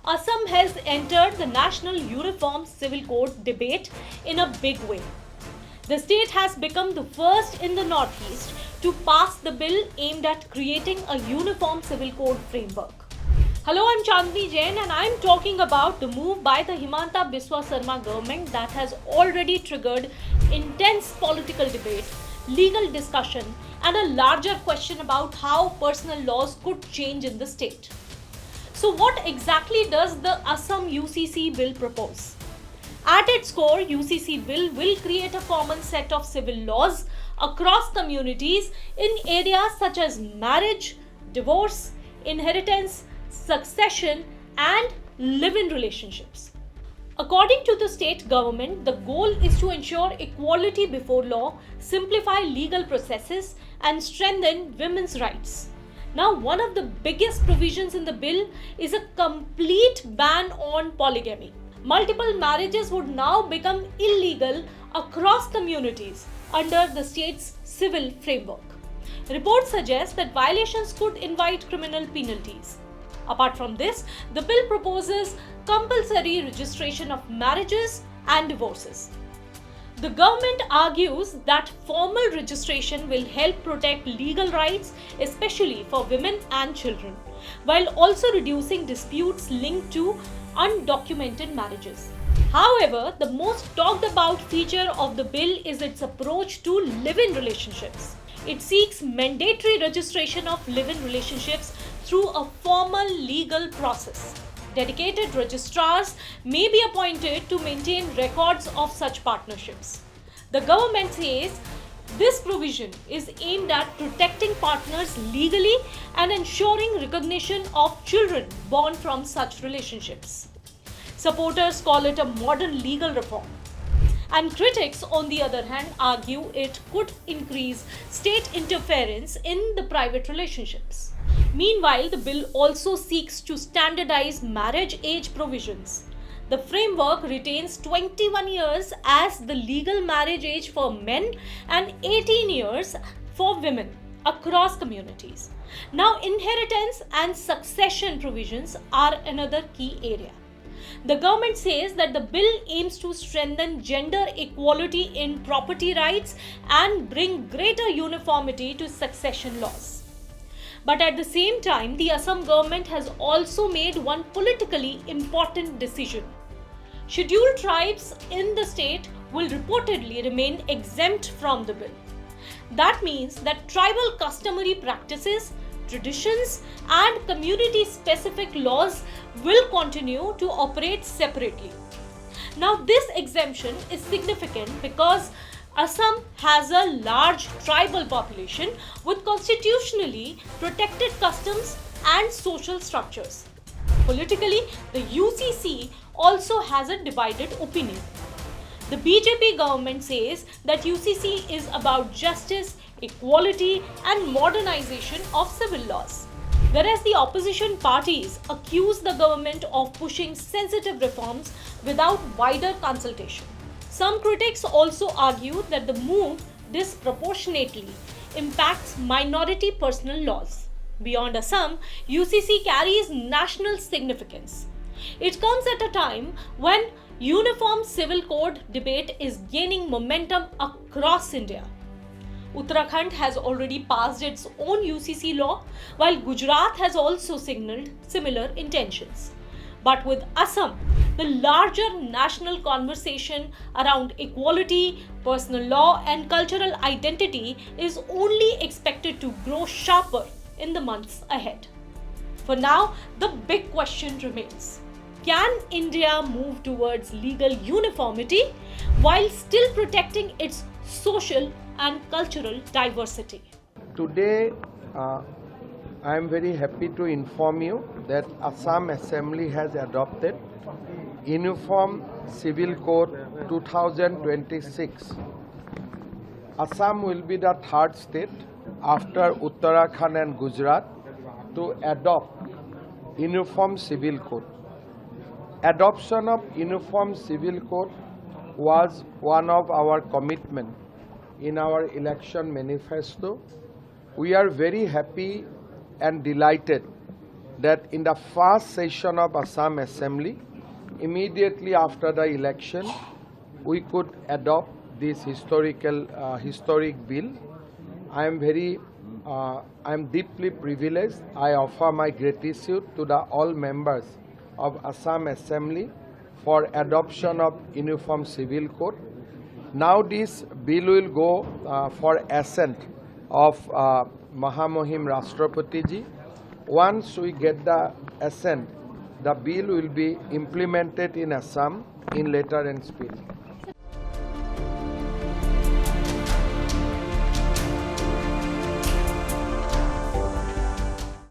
Assam has entered the National Uniform Civil Code debate in a big way. The state has become the first in the Northeast to pass the bill aimed at creating a uniform civil code framework. Hello, I'm Chandni Jain and I'm talking about the move by the Himanta Biswa Sarma government that has already triggered intense political debate, legal discussion, and a larger question about how personal laws could change in the state. So, what exactly does the Assam UCC bill propose? At its core, UCC bill will create a common set of civil laws across communities in areas such as marriage, divorce, inheritance, succession, and live-in relationships. According to the state government, the goal is to ensure equality before law, simplify legal processes, and strengthen women's rights. Now, one of the biggest provisions in the bill is a complete ban on polygamy. Multiple marriages would now become illegal across communities under the state's civil framework. Reports suggest that violations could invite criminal penalties. Apart from this, the bill proposes compulsory registration of marriages and divorces. The government argues that formal registration will help protect legal rights, especially for women and children, while also reducing disputes linked to undocumented marriages. However, the most talked about feature of the bill is its approach to live-in relationships. It seeks mandatory registration of live-in relationships through a formal legal process. Dedicated registrars may be appointed to maintain records of such partnerships. The government says this provision is aimed at protecting partners legally and ensuring recognition of children born from such relationships. Supporters call it a modern legal reform. And critics, on the other hand, argue it could increase state interference in the private relationships. Meanwhile, the bill also seeks to standardize marriage age provisions. The framework retains 21 years as the legal marriage age for men and 18 years for women across communities. Now, inheritance and succession provisions are another key area. The government says that the bill aims to strengthen gender equality in property rights and bring greater uniformity to succession laws. But at the same time, the Assam government has also made one politically important decision. Scheduled tribes in the state will reportedly remain exempt from the bill. That means that tribal customary practices, traditions, and community-specific laws will continue to operate separately. Now, this exemption is significant because Assam has a large tribal population with constitutionally protected customs and social structures. Politically, the UCC also has a divided opinion. The BJP government says that UCC is about justice, equality, and modernization of civil laws, whereas the opposition parties accuse the government of pushing sensitive reforms without wider consultation. Some critics also argue that the move disproportionately impacts minority personal laws. Beyond Assam, UCC carries national significance. It comes at a time when uniform civil code debate is gaining momentum across India. Uttarakhand has already passed its own UCC law, while Gujarat has also signaled similar intentions. But with Assam, the larger national conversation around equality, personal law, and cultural identity is only expected to grow sharper in the months ahead. For now, the big question remains: can India move towards legal uniformity while still protecting its social and cultural diversity? Today, I am very happy to inform you that Assam Assembly has adopted Uniform Civil Code 2026. Assam will be the third state after Uttarakhand and Gujarat to adopt Uniform Civil Code. Adoption of Uniform Civil Code was one of our commitments in our election manifesto. We are very happy and delighted that in the first session of Assam Assembly, immediately after the election, we could adopt this historic bill. I am deeply privileged. I offer my gratitude to all members of Assam Assembly for adoption of Uniform Civil Code. Now this bill will go for assent of Mahamuhim Rashtrapati ji. Once we get the assent, the bill will be implemented in Assam in letter and spirit.